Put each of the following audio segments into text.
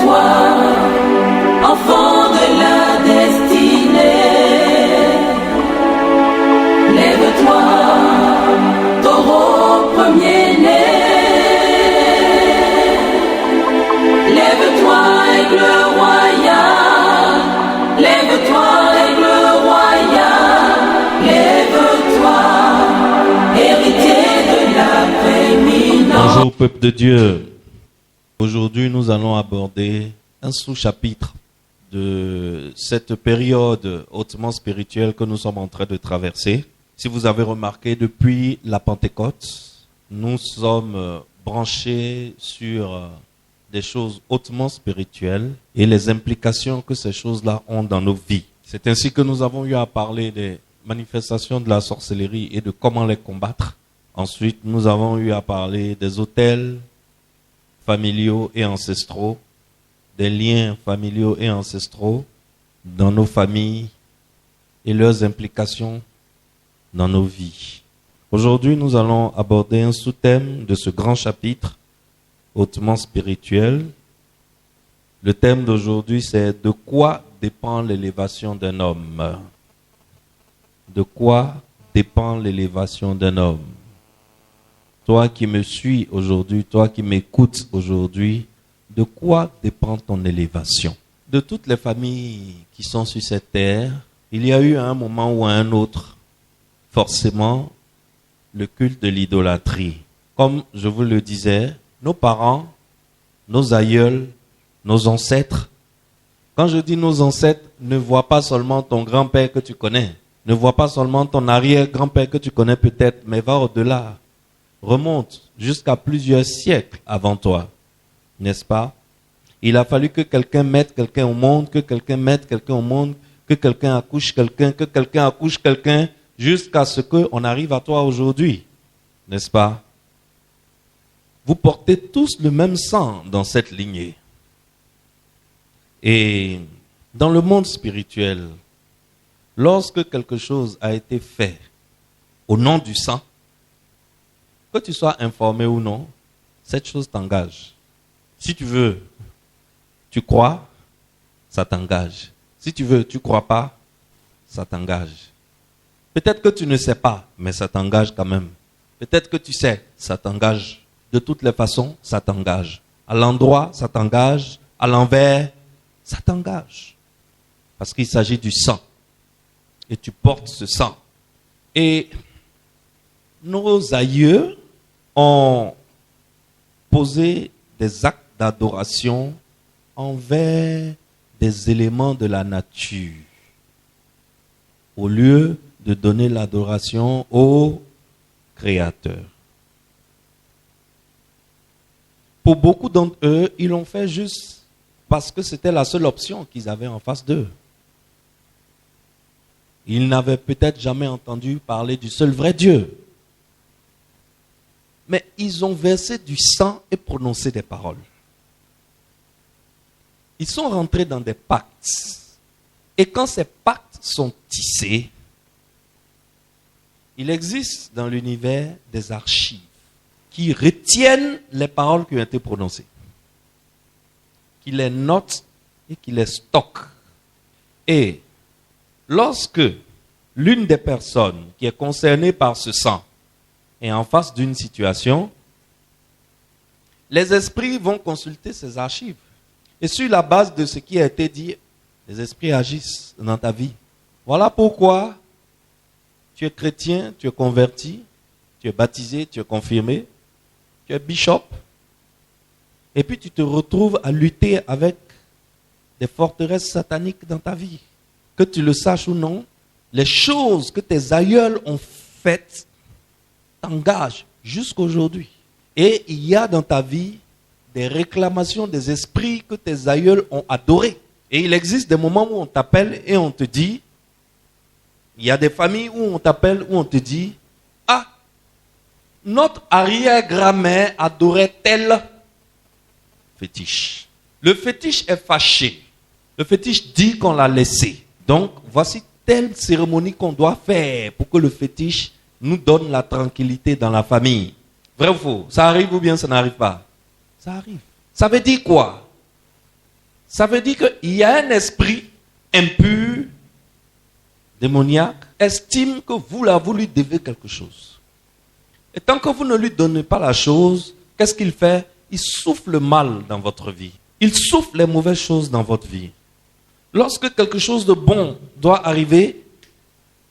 Lève-toi, enfant de la destinée. Lève-toi, taureau premier-né. Lève-toi, aigle royal. Lève-toi, aigle royal. Lève-toi, héritier de la prééminence. Bonjour peuple de Dieu. Aujourd'hui, nous allons aborder un sous-chapitre de cette période hautement spirituelle que nous sommes en train de traverser. Si vous avez remarqué, depuis la Pentecôte, nous sommes branchés sur des choses hautement spirituelles et les implications que ces choses-là ont dans nos vies. C'est ainsi que nous avons eu à parler des manifestations de la sorcellerie et de comment les combattre. Ensuite, nous avons eu à parler des autels familiaux et ancestraux, des liens familiaux et ancestraux dans nos familles et leurs implications dans nos vies. Aujourd'hui, nous allons aborder un sous-thème de ce grand chapitre hautement spirituel. Le thème d'aujourd'hui, c'est de quoi dépend l'élévation d'un homme? De quoi dépend l'élévation d'un homme? Toi qui me suis aujourd'hui, toi qui m'écoutes aujourd'hui, de quoi dépend ton élévation? De toutes les familles qui sont sur cette terre, il y a eu à un moment ou à un autre, forcément, le culte de l'idolâtrie. Comme je vous le disais, nos parents, nos aïeuls, nos ancêtres, quand je dis nos ancêtres, ne vois pas seulement ton grand-père que tu connais, ne vois pas seulement ton arrière-grand-père que tu connais peut-être, mais va au-delà. Remonte jusqu'à plusieurs siècles avant toi, n'est-ce pas? Il a fallu que quelqu'un mette quelqu'un au monde, que quelqu'un mette quelqu'un au monde, que quelqu'un accouche quelqu'un, que quelqu'un accouche quelqu'un, jusqu'à ce qu'on arrive à toi aujourd'hui, n'est-ce pas? Vous portez tous le même sang dans cette lignée. Et dans le monde spirituel, lorsque quelque chose a été fait au nom du sang, que tu sois informé ou non, cette chose t'engage. Si tu veux, tu crois, ça t'engage. Si tu veux, tu crois pas, ça t'engage. Peut-être que tu ne sais pas, mais ça t'engage quand même. Peut-être que tu sais, ça t'engage. De toutes les façons, ça t'engage. À l'endroit, ça t'engage. À l'envers, ça t'engage. Parce qu'il s'agit du sang. Et tu portes ce sang. Et nos aïeux ont posé des actes d'adoration envers des éléments de la nature, au lieu de donner l'adoration au Créateur. Pour beaucoup d'entre eux, ils l'ont fait juste parce que c'était la seule option qu'ils avaient en face d'eux. Ils n'avaient peut-être jamais entendu parler du seul vrai Dieu. Mais ils ont versé du sang et prononcé des paroles. Ils sont rentrés dans des pactes. Et quand ces pactes sont tissés, il existe dans l'univers des archives qui retiennent les paroles qui ont été prononcées, qui les notent et qui les stockent. Et lorsque l'une des personnes qui est concernée par ce sang est en face d'une situation, les esprits vont consulter ces archives. Et sur la base de ce qui a été dit, les esprits agissent dans ta vie. Voilà pourquoi tu es chrétien, tu es converti, tu es baptisé, tu es confirmé, tu es bishop. Et puis tu te retrouves à lutter avec des forteresses sataniques dans ta vie. Que tu le saches ou non, les choses que tes aïeuls ont faites t'engagent jusqu'aujourd'hui. Et il y a dans ta vie des réclamations des esprits que tes aïeuls ont adorés. Et il existe des moments où on t'appelle et on te dit, il y a des familles où on t'appelle, où on te dit, ah, notre arrière-grand-mère adorait tel fétiche. Le fétiche est fâché. Le fétiche dit qu'on l'a laissé. Donc, voici telle cérémonie qu'on doit faire pour que le fétiche nous donne la tranquillité dans la famille. Vrai ou faux? Ça arrive ou bien ça n'arrive pas? Ça arrive. Ça veut dire quoi? Ça veut dire qu'il y a un esprit impur, démoniaque, estime que vous lui devez quelque chose. Et tant que vous ne lui donnez pas la chose, qu'est-ce qu'il fait? Il souffle le mal dans votre vie. Il souffle les mauvaises choses dans votre vie. Lorsque quelque chose de bon doit arriver,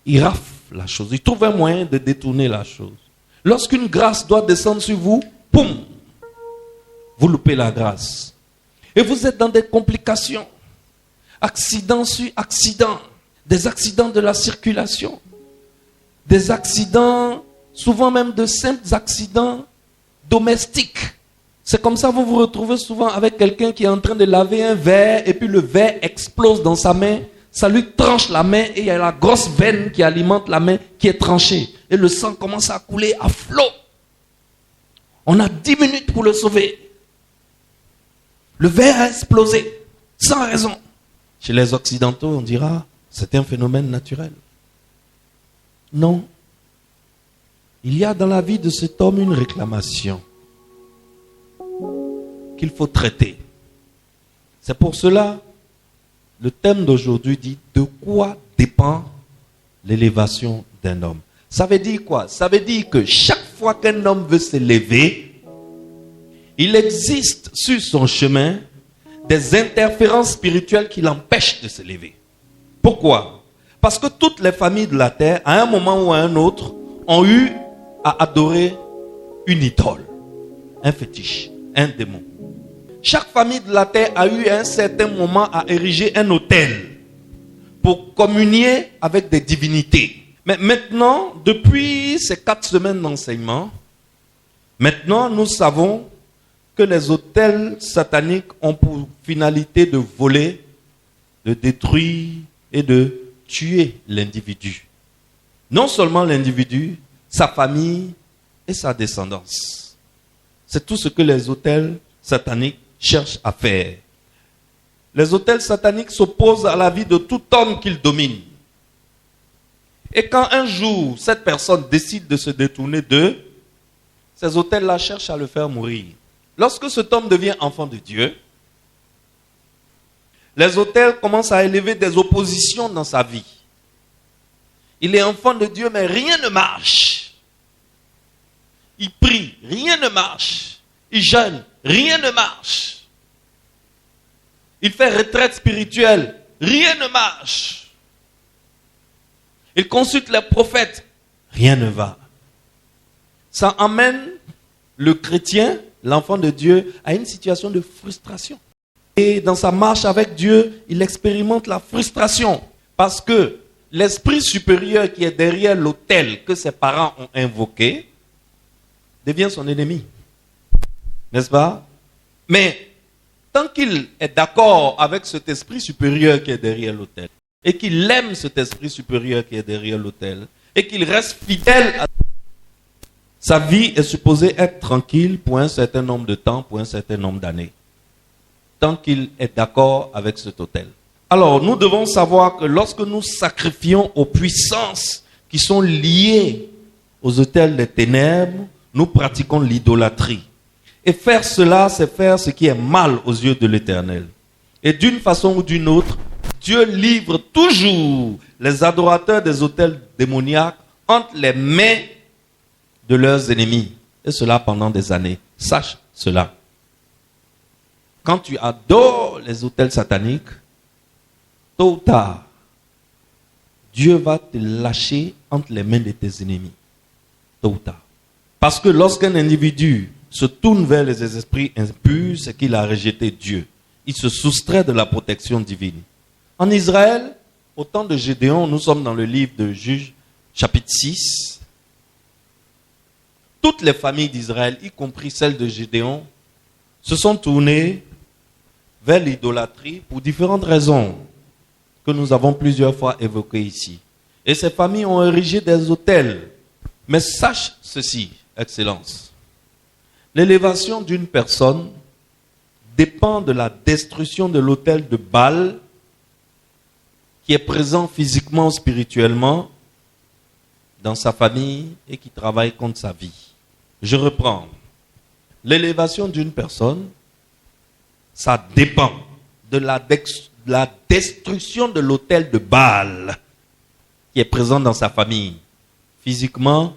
il rafle la chose. Il trouve un moyen de détourner la chose. Lorsqu'une grâce doit descendre sur vous, poum, vous loupez la grâce. Et vous êtes dans des complications. Accident sur accident. Des accidents de la circulation. Des accidents, souvent même de simples accidents domestiques. C'est comme ça que vous vous retrouvez souvent avec quelqu'un qui est en train de laver un verre et puis le verre explose dans sa main. Ça lui tranche la main et il y a la grosse veine qui alimente la main qui est tranchée. Et le sang commence à couler à flot. On a 10 minutes pour le sauver. Le verre a explosé, sans raison. Chez les Occidentaux, on dira, c'est un phénomène naturel. Non. Il y a dans la vie de cet homme une réclamation qu'il faut traiter. C'est pour cela, le thème d'aujourd'hui dit, de quoi dépend l'élévation d'un homme? Ça veut dire quoi? Ça veut dire que chaque fois qu'un homme veut s'élever, il existe sur son chemin des interférences spirituelles qui l'empêchent de s'élever. Pourquoi? Parce que toutes les familles de la terre, à un moment ou à un autre, ont eu à adorer une idole, un fétiche, un démon. Chaque famille de la terre a eu à un certain moment à ériger un autel pour communier avec des divinités. Mais maintenant, depuis ces 4 semaines d'enseignement, maintenant nous savons que les autels sataniques ont pour finalité de voler, de détruire et de tuer l'individu. Non seulement l'individu, sa famille et sa descendance. C'est tout ce que les autels sataniques cherchent à faire. Les autels sataniques s'opposent à la vie de tout homme qu'ils dominent. Et quand un jour, cette personne décide de se détourner d'eux, ces autels-là cherchent à le faire mourir. Lorsque cet homme devient enfant de Dieu, les autels commencent à élever des oppositions dans sa vie. Il est enfant de Dieu, mais rien ne marche. Il prie, rien ne marche. Il jeûne, rien ne marche. Il fait retraite spirituelle, rien ne marche. Il consulte les prophètes, rien ne va. Ça emmène le chrétien, l'enfant de Dieu, à une situation de frustration. Et dans sa marche avec Dieu, il expérimente la frustration parce que l'esprit supérieur qui est derrière l'autel que ses parents ont invoqué devient son ennemi. N'est-ce pas? Mais tant qu'il est d'accord avec cet esprit supérieur qui est derrière l'autel et qu'il aime cet esprit supérieur qui est derrière l'autel et qu'il reste fidèle à sa vie est supposée être tranquille pour un certain nombre de temps, pour un certain nombre d'années. Tant qu'il est d'accord avec cet autel. Alors, nous devons savoir que lorsque nous sacrifions aux puissances qui sont liées aux autels des ténèbres, nous pratiquons l'idolâtrie. Et faire cela, c'est faire ce qui est mal aux yeux de l'Éternel. Et d'une façon ou d'une autre, Dieu livre toujours les adorateurs des autels démoniaques entre les mains de leurs ennemis. Et cela pendant des années. Sache cela. Quand tu adores les autels sataniques, tôt ou tard, Dieu va te lâcher entre les mains de tes ennemis. Tôt ou tard. Parce que lorsqu'un individu se tourne vers les esprits impurs, c'est qu'il a rejeté Dieu. Il se soustrait de la protection divine. En Israël, au temps de Gédéon, nous sommes dans le livre de Juges, chapitre 6. Toutes les familles d'Israël, y compris celles de Gédéon, se sont tournées vers l'idolâtrie pour différentes raisons que nous avons plusieurs fois évoquées ici. Et ces familles ont érigé des autels. Mais sache ceci, Excellence. L'élévation d'une personne dépend de la destruction de l'autel de Baal qui est présent physiquement, spirituellement dans sa famille et qui travaille contre sa vie. Je reprends. L'élévation d'une personne, ça dépend de la destruction de l'autel de Baal qui est présent dans sa famille, physiquement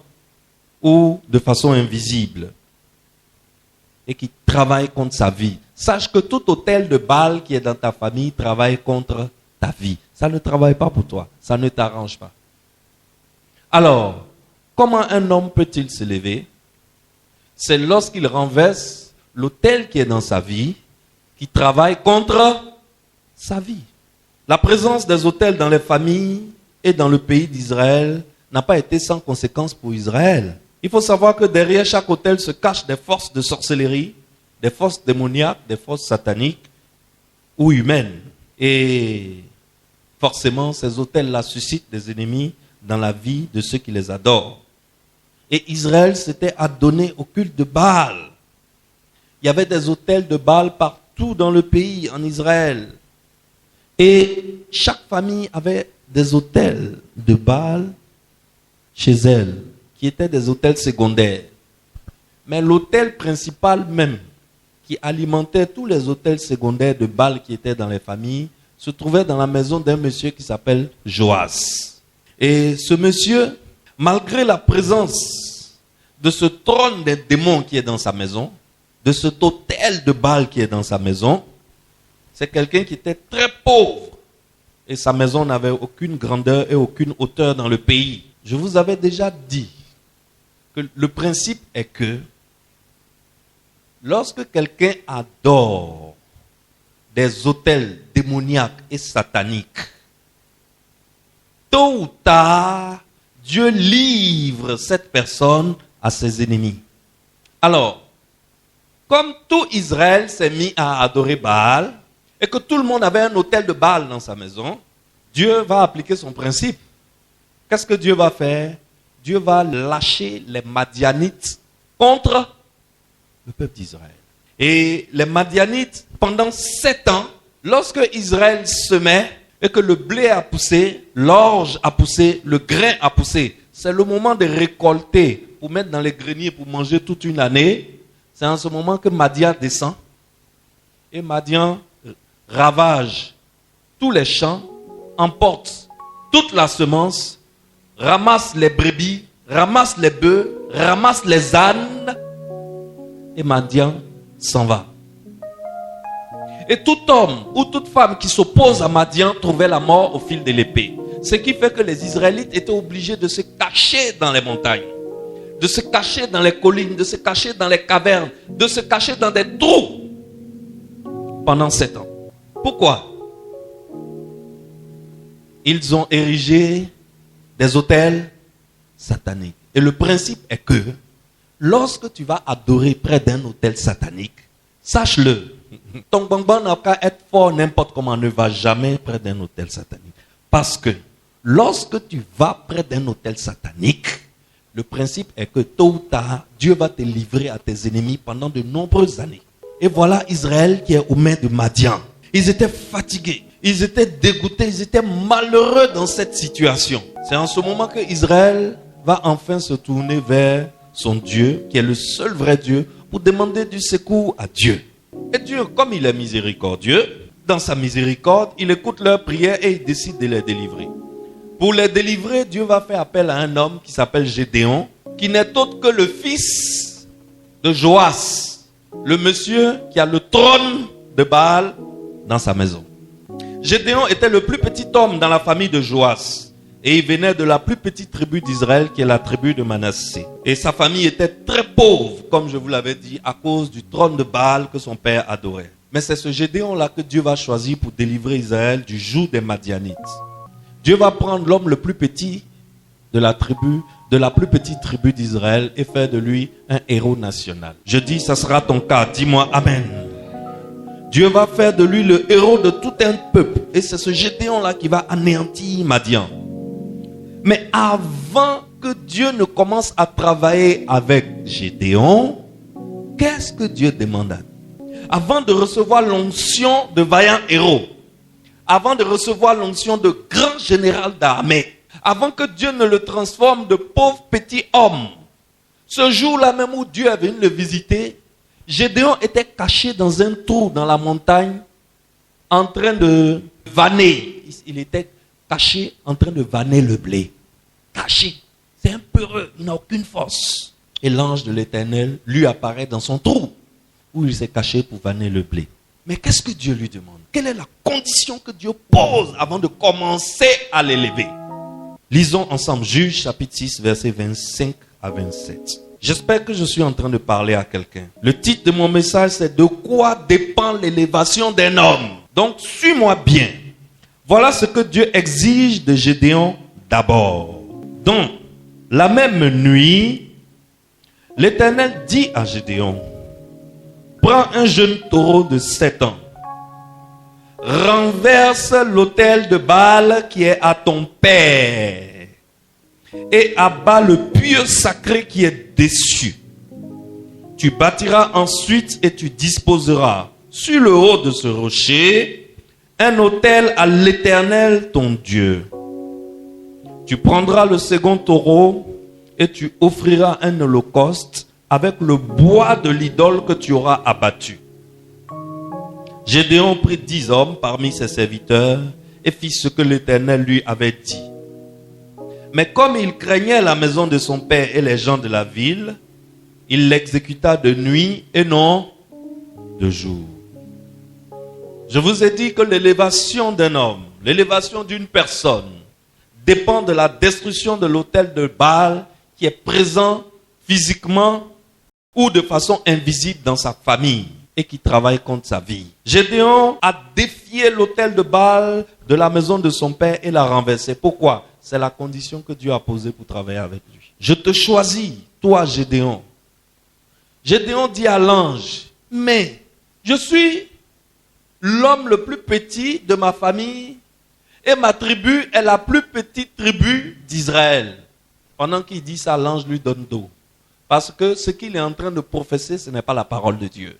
ou de façon invisible, et qui travaille contre sa vie. Sache que tout autel de Baal qui est dans ta famille travaille contre ta vie. Ça ne travaille pas pour toi, ça ne t'arrange pas. Alors, comment un homme peut-il se lever? C'est lorsqu'il renverse l'autel qui est dans sa vie, qui travaille contre sa vie. La présence des autels dans les familles et dans le pays d'Israël n'a pas été sans conséquence pour Israël. Il faut savoir que derrière chaque autel se cachent des forces de sorcellerie, des forces démoniaques, des forces sataniques ou humaines. Et forcément, ces autels-là suscitent des ennemis dans la vie de ceux qui les adorent. Et Israël s'était adonné au culte de Baal. Il y avait des autels de Baal partout dans le pays, en Israël. Et chaque famille avait des autels de Baal chez elle, qui étaient des autels secondaires. Mais l'autel principal même, qui alimentait tous les autels secondaires de Baal qui étaient dans les familles, se trouvait dans la maison d'un monsieur qui s'appelle Joas. Et ce monsieur, malgré la présence de ce trône des démons qui est dans sa maison, de cet autel de Baal qui est dans sa maison, c'est quelqu'un qui était très pauvre. Et sa maison n'avait aucune grandeur et aucune hauteur dans le pays. Je vous avais déjà dit que le principe est que lorsque quelqu'un adore des autels démoniaques et sataniques, tôt ou tard, Dieu livre cette personne à ses ennemis. Alors, comme tout Israël s'est mis à adorer Baal, et que tout le monde avait un autel de Baal dans sa maison, Dieu va appliquer son principe. Qu'est-ce que Dieu va faire? Dieu va lâcher les Madianites contre le peuple d'Israël. Et les Madianites, pendant 7 ans, lorsque Israël semait et que le blé a poussé, l'orge a poussé, le grain a poussé, c'est le moment de récolter pour mettre dans les greniers pour manger toute une année. C'est en ce moment que Madian descend. Et Madian ravage tous les champs, emporte toute la semence, ramasse les brebis, ramasse les bœufs, ramasse les ânes, et Madian s'en va. Et tout homme ou toute femme qui s'oppose à Madian trouvait la mort au fil de l'épée. Ce qui fait que les Israélites étaient obligés de se cacher dans les montagnes, de se cacher dans les collines, de se cacher dans les cavernes, de se cacher dans des trous pendant 7 ans. Pourquoi? Ils ont érigé des autels sataniques. Et le principe est que lorsque tu vas adorer près d'un autel satanique, sache-le, ton bambam n'a qu'à être fort n'importe comment, ne va jamais près d'un autel satanique. Parce que lorsque tu vas près d'un autel satanique, le principe est que tôt ou tard, Dieu va te livrer à tes ennemis pendant de nombreuses années. Et voilà Israël qui est aux mains de Madian. Ils étaient fatigués, ils étaient dégoûtés, ils étaient malheureux dans cette situation. C'est en ce moment que Israël va enfin se tourner vers son Dieu, qui est le seul vrai Dieu, pour demander du secours à Dieu. Et Dieu, comme il est miséricordieux, dans sa miséricorde, il écoute leurs prières et il décide de les délivrer. Pour les délivrer, Dieu va faire appel à un homme qui s'appelle Gédéon, qui n'est autre que le fils de Joas, le monsieur qui a le trône de Baal dans sa maison. Gédéon était le plus petit homme dans la famille de Joas. Et il venait de la plus petite tribu d'Israël, qui est la tribu de Manassé. Et sa famille était très pauvre, comme je vous l'avais dit, à cause du trône de Baal que son père adorait. Mais c'est ce Gédéon-là que Dieu va choisir pour délivrer Israël du joug des Madianites. Dieu va prendre l'homme le plus petit de la plus petite tribu d'Israël et faire de lui un héros national. Je dis, ça sera ton cas. Dis-moi Amen. Dieu va faire de lui le héros de tout un peuple. Et c'est ce Gédéon-là qui va anéantir Madian. Mais avant que Dieu ne commence à travailler avec Gédéon, qu'est-ce que Dieu demande? Avant de recevoir l'onction de vaillant héros, avant de recevoir l'onction de grand général d'armée, avant que Dieu ne le transforme de pauvre petit homme, ce jour-là même où Dieu est venu le visiter, Gédéon était caché dans un trou dans la montagne en train de vanner. Il était caché en train de vanner le blé. Caché. C'est un peureux, il n'a aucune force. Et l'ange de l'Éternel lui apparaît dans son trou, où il s'est caché pour vanner le blé. Mais qu'est-ce que Dieu lui demande? Quelle est la condition que Dieu pose avant de commencer à l'élever? Lisons ensemble Juges chapitre 6, versets 25 à 27. J'espère que je suis en train de parler à quelqu'un. Le titre de mon message, c'est « De quoi dépend l'élévation d'un homme ?» Donc, suis-moi bien. Voilà ce que Dieu exige de Gédéon d'abord. Donc, la même nuit, l'Éternel dit à Gédéon, « Prends un jeune taureau de 7 ans, renverse l'autel de Baal qui est à ton père, et abat le pieu sacré qui est dessus. Tu bâtiras ensuite et tu disposeras sur le haut de ce rocher un autel à l'Éternel ton Dieu. Tu prendras le second taureau et tu offriras un holocauste avec le bois de l'idole que tu auras abattu. » Gédéon prit 10 hommes parmi ses serviteurs et fit ce que l'Éternel lui avait dit. Mais comme il craignait la maison de son père et les gens de la ville, il l'exécuta de nuit et non de jour. Je vous ai dit que l'élévation d'un homme, l'élévation d'une personne, dépend de la destruction de l'autel de Baal qui est présent physiquement ou de façon invisible dans sa famille et qui travaille contre sa vie. Gédéon a défié l'autel de Baal de la maison de son père et l'a renversé. Pourquoi? C'est la condition que Dieu a posée pour travailler avec lui. Je te choisis, toi Gédéon. Gédéon dit à l'ange, mais je suis l'homme le plus petit de ma famille et ma tribu est la plus petite tribu d'Israël. Pendant qu'il dit ça, l'ange lui donne dos. Parce que ce qu'il est en train de professer, ce n'est pas la parole de Dieu.